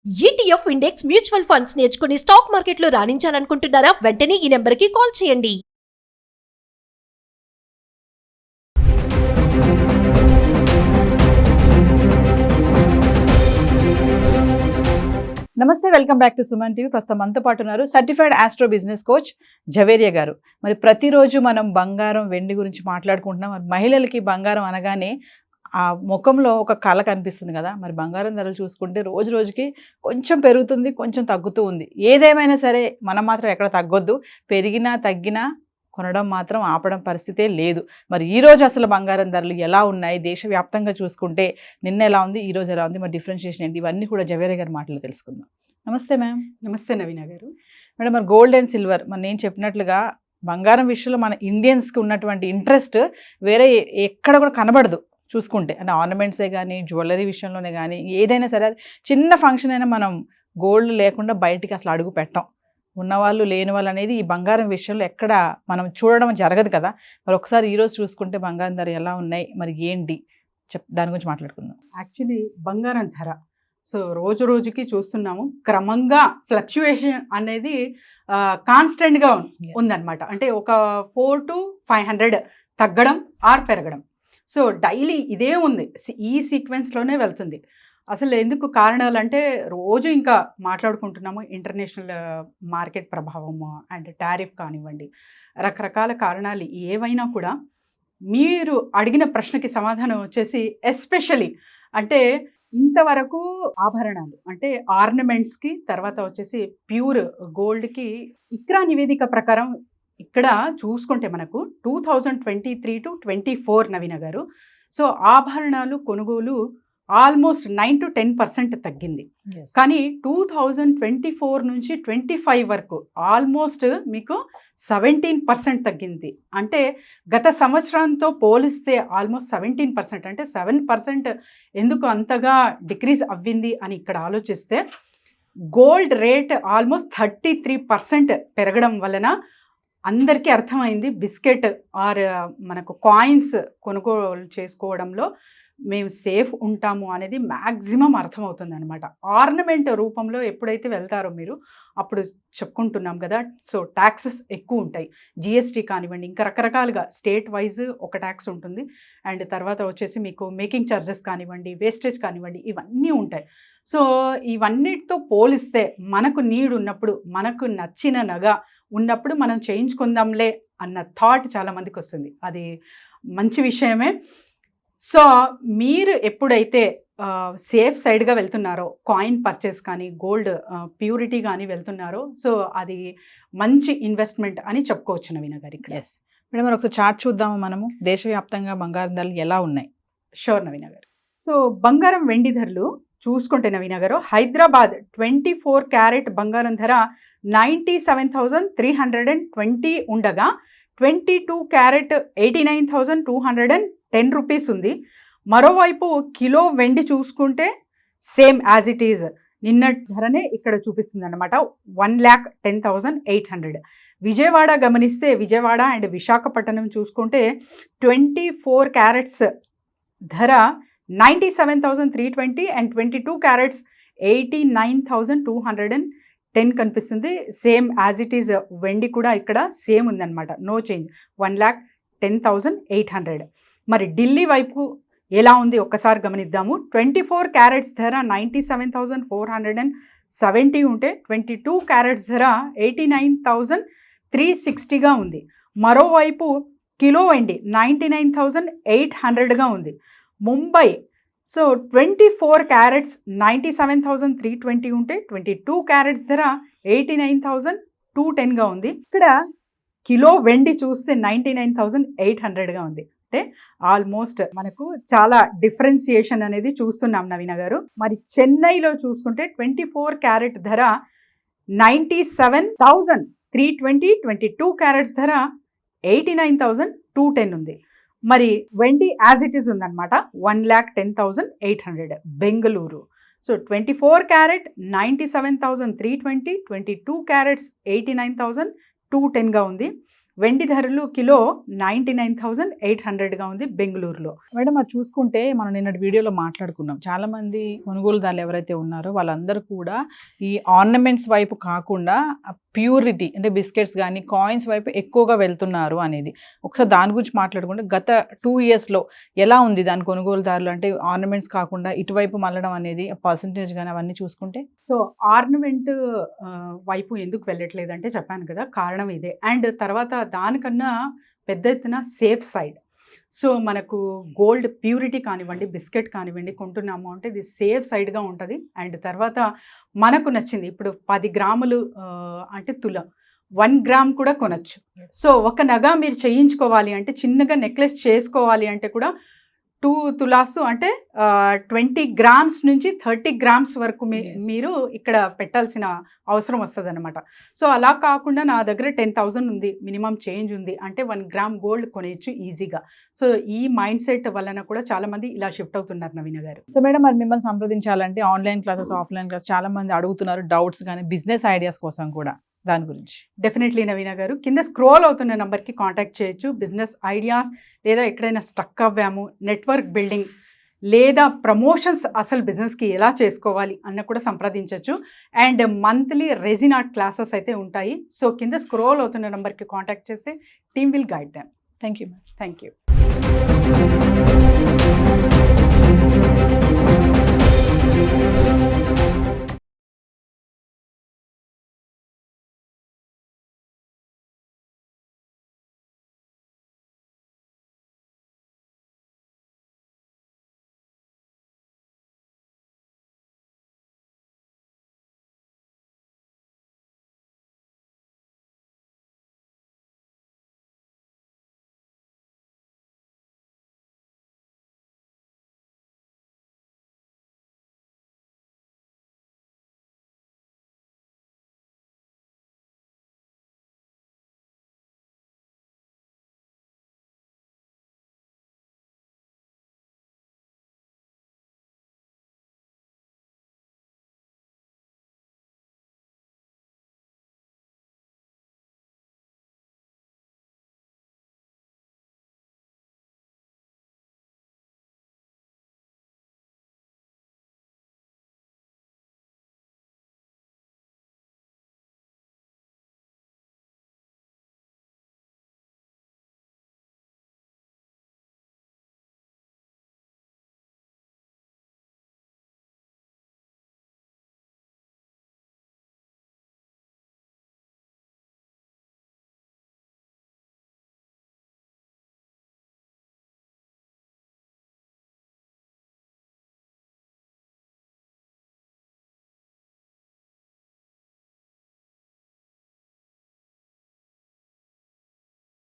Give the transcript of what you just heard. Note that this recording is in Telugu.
ఈటీఎఫ్ ఇండెక్స్ మ్యూచువల్ ఫండ్స్ నేర్చుకుని స్టాక్ మార్కెట్లో రాణించాలనుకుంటున్నారా? వెంటనే ఈ నెంబర్కి కాల్ చేయండి. నమస్తే, welcome back to Suman TV. ప్రస్తుతం మనతో పాటు ఉన్నారు certified astro business coach Javeria గారు. మరి ప్రతిరోజు మనం బంగారం వెండి గురించి మాట్లాడుకుంటున్నాం. మరి మహిళలకి బంగారం అనగానే ఆ ముఖంలో ఒక కళ కనిపిస్తుంది కదా. మరి బంగారం ధరలు చూసుకుంటే రోజు రోజుకి కొంచెం పెరుగుతుంది, కొంచెం తగ్గుతూ ఉంది. ఏదేమైనా సరే మనం మాత్రం ఎక్కడ తగ్గొద్దు. పెరిగినా తగ్గినా కొనడం మాత్రం ఆపడం పరిస్థితే లేదు. మరి ఈరోజు అసలు బంగారం ధరలు ఎలా ఉన్నాయి, దేశవ్యాప్తంగా చూసుకుంటే నిన్న ఎలా ఉంది, ఈరోజు ఎలా ఉంది, మరి డిఫరెన్షియేషన్ ఏంటి, ఇవన్నీ కూడా జవేరియా గారి మాటలు తెలుసుకుందాం. నమస్తే మ్యామ్. నమస్తే నవీన గారు. మేడం, మరి గోల్డ్ అండ్ సిల్వర్, మరి నేను చెప్పినట్లుగా బంగారం విషయంలో మన ఇండియన్స్కి ఉన్నటువంటి ఇంట్రెస్ట్ వేరే ఎక్కడ కూడా కనబడదు చూసుకుంటే. అంటే ఆర్నమెంట్సే కానీ, జ్యువెలరీ విషయంలోనే కానీ, ఏదైనా సరే చిన్న ఫంక్షన్ అయినా మనం గోల్డ్ లేకుండా బయటికి అసలు అడుగు పెట్టాం. ఉన్నవాళ్ళు లేని వాళ్ళు అనేది ఈ బంగారం విషయంలో ఎక్కడ మనం చూడడం జరగదు కదా. మరి ఒకసారి ఈరోజు చూసుకుంటే బంగారం ధర ఎలా ఉన్నాయి, మరి ఏంటి దాని గురించి మాట్లాడుకుందాం. యాక్చువల్లీ బంగారం ధర రోజు రోజుకి చూస్తున్నాము, క్రమంగా ఫ్లక్చుయేషన్ అనేది కాన్స్టెంట్గా ఉందన్నమాట. అంటే ఒక 400 to 500 తగ్గడం ఆర్ పెరగడం. డైలీ ఇదే ఉంది, ఈ సీక్వెన్స్లోనే వెళ్తుంది. అసలు ఎందుకు కారణాలు అంటే రోజు ఇంకా మాట్లాడుకుంటున్నాము, ఇంటర్నేషనల్ మార్కెట్ ప్రభావము అండ్ టారిఫ్ కానివ్వండి, రకరకాల కారణాలు ఏవైనా కూడా మీరు అడిగిన ప్రశ్నకి సమాధానం వచ్చేసి ఎస్పెషలీ అంటే ఇంతవరకు ఆభరణాలు అంటే ఆర్నమెంట్స్కి, తర్వాత వచ్చేసి ప్యూర్ గోల్డ్కి ఇక్రా నివేదిక ప్రకారం ఇక్కడ చూసుకుంటే మనకు 2023 to 24 నవీన గారు. ఆభరణాలు కొనుగోలు ఆల్మోస్ట్ 9 to 10% తగ్గింది. కానీ 2024 నుంచి 25 వరకు ఆల్మోస్ట్ మీకు 17% తగ్గింది. అంటే గత సంవత్సరంతో పోలిస్తే ఆల్మోస్ట్ 17%, అంటే 7% ఎందుకు అంతగా డిక్రీజ్ అవ్వింది అని ఇక్కడ ఆలోచిస్తే, గోల్డ్ రేట్ ఆల్మోస్ట్ 33% పెరగడం వలన అందరికీ అర్థమైంది బిస్కెట్ ఆర్ మనకు కాయిన్స్ కొనుగోలు చేసుకోవడంలో మేము సేఫ్ ఉంటాము అనేది మ్యాక్సిమం అర్థమవుతుంది అనమాట. ఆర్నమెంట్ రూపంలో ఎప్పుడైతే వెళ్తారో మీరు అప్పుడు చెప్పుకుంటున్నాం కదా. ట్యాక్సెస్ ఎక్కువ ఉంటాయి, జిఎస్టీ కానివ్వండి, ఇంకా రకరకాలుగా స్టేట్ వైజ్ ఒక ట్యాక్స్ ఉంటుంది. అండ్ తర్వాత వచ్చేసి మీకు మేకింగ్ ఛార్జెస్ కానివ్వండి, వేస్టేజ్ కానివ్వండి, ఇవన్నీ ఉంటాయి. ఇవన్నిటితో పోలిస్తే మనకు నీడ్ ఉన్నప్పుడు, మనకు నచ్చిన నగ ఉన్నప్పుడు మనం చేయించుకుందాంలే అన్న థాట్ చాలామందికి వస్తుంది. అది మంచి విషయమే. మీరు ఎప్పుడైతే సేఫ్ సైడ్గా వెళ్తున్నారో, కాయిన్ పర్చేస్ కానీ, గోల్డ్ ప్యూరిటీ కానీ వెళ్తున్నారో, అది మంచి ఇన్వెస్ట్మెంట్ అని చెప్పుకోవచ్చు నవీన గారు ఇక్కడ. ఎస్ మేడం, మరి ఒకసారి చార్ట్ చూద్దాము మనము, దేశవ్యాప్తంగా బంగారం ధరలు ఎలా ఉన్నాయి. షూర్ నవీన గారు. బంగారం వెండి ధరలు చూసుకుంటే నవీన గారు, హైదరాబాద్ 24 క్యారెట్ బంగారం ధర 97,320 ఉండగా 22 క్యారెట్ 89,210 రూపీస్ ఉంది. మరోవైపు కిలో వెండి చూసుకుంటే సేమ్ యాజ్ ఇట్ ఈజ్ నిన్నటి ధరనే ఇక్కడ చూపిస్తుంది అనమాట, 1,10,800. విజయవాడ గమనిస్తే, విజయవాడ అండ్ విశాఖపట్నం చూసుకుంటే 24 క్యారెట్స్ ధర 97,320 అండ్ 22 క్యారెట్స్ 89,210 కనిపిస్తుంది. సేమ్ యాజ్ ఇట్ ఈజ్ వెండి కూడా ఇక్కడ సేమ్ ఉందన్నమాట, నో చేంజ్, 1,10,800. మరి ఢిల్లీ వైపు ఎలా ఉంది ఒక్కసారి గమనిద్దాము. 24 క్యారెట్స్ ధర 97,470 ఉంటే 22 క్యారెట్స్ ధర 89,360గా ఉంది. మరోవైపు కిలో వెండి 99,800గా ఉంది. ముంబై 24 క్యారెట్స్ 97,320 ఉంటే 22 క్యారెట్స్ ధర 89,210గా ఉంది. ఇక్కడ కిలో వెండి చూస్తే 99,800గా ఉంది. అంటే ఆల్మోస్ట్ మనకు చాలా డిఫరెన్సియేషన్ అనేది చూస్తున్నాం నవీన గారు. మరి చెన్నైలో చూసుకుంటే 24 క్యారెట్ ధర 97,320, 22 క్యారెట్స్ ధర 89,210 ఉంది. మరి వెండి యాజ్ ఇట్ ఈస్ ఉందన్నమాట, 1,10,800. బెంగళూరు 24 క్యారెట్ 97,320, 22 క్యారెట్స్ 89,210గా ఉంది. వెండి ధరలు కిలో 99,800గా ఉంది బెంగళూరులో. మేడం అది చూసుకుంటే మనం నిన్నటి వీడియోలో మాట్లాడుకున్నాం, చాలా మంది కొనుగోలుదారులు ఎవరైతే ఉన్నారో వాళ్ళందరూ కూడా ఈ ఆర్నమెంట్స్ వైపు కాకుండా ప్యూరిటీ అంటే బిస్కెట్స్ కానీ కాయిన్స్ వైపు ఎక్కువగా వెళ్తున్నారు అనేది. ఒకసారి దాని గురించి మాట్లాడుకుంటే గత 2 yearsలో ఎలా ఉంది దాని కొనుగోలుదారులు, అంటే ఆర్నమెంట్స్ కాకుండా ఇటువైపు మళ్ళడం అనేది పర్సంటేజ్ కానీ అవన్నీ చూసుకుంటే? సో ఆర్నమెంట్ వైపు ఎందుకు వెళ్ళట్లేదంటే చెప్పాను కదా, కారణం ఇదే. అండ్ తర్వాత దానికన్నా పెద్ద ఎత్తున సేఫ్ సైడ్. సో మనకు గోల్డ్ ప్యూరిటీ కానివ్వండి, బిస్కెట్ కానివ్వండి కొంటున్నాము అంటే ఇది సేఫ్ సైడ్గా ఉంటుంది. అండ్ తర్వాత మనకు నచ్చింది, ఇప్పుడు 10 గ్రాములు అంటే తులం 1 గ్రామ్ కూడా కొనచ్చు. సో ఒక నగ మీరు చేయించుకోవాలి అంటే, చిన్నగా నెక్లెస్ చేసుకోవాలి అంటే కూడా 2 తులాసు అంటే 20 గ్రామ్స్ నుంచి 30 గ్రామ్స్ వరకు మీరు ఇక్కడ పెట్టాల్సిన అవసరం వస్తుంది అనమాట. సో అలా కాకుండా నా దగ్గర 10,000 ఉంది, మినిమం చేంజ్ ఉంది అంటే 1 గ్రామ్ గోల్డ్ కొనేయచ్చు ఈజీగా. సో ఈ మైండ్ సెట్ వలన కూడా చాలా మంది ఇలా షిఫ్ట్ అవుతున్నారు నవీన గారు. సో మేడం మరి మిమ్మల్ని సంప్రదించాలంటే ఆన్లైన్ క్లాసెస్, ఆఫ్లైన్ క్లాస్ చాలా మంది అడుగుతున్నారు, డౌట్స్ కానీ బిజినెస్ ఐడియాస్ కోసం కూడా, దాని గురించి? డెఫినెట్లీ నవీన గారు, కింద స్క్రోల్ అవుతున్న నెంబర్కి కాంటాక్ట్ చేయొచ్చు. బిజినెస్ ఐడియాస్ లేదా ఎక్కడైనా స్టక్ అవ్వాము, నెట్వర్క్ బిల్డింగ్ లేదా ప్రమోషన్స్ అసలు బిజినెస్కి ఎలా చేసుకోవాలి అన్న కూడా సంప్రదించవచ్చు. And monthly resin art classes అయితే ఉంటాయి. సో కింద స్క్రోల్ అవుతున్న నెంబర్కి కాంటాక్ట్ చేస్తే team will guide them. Thank you. Thank you.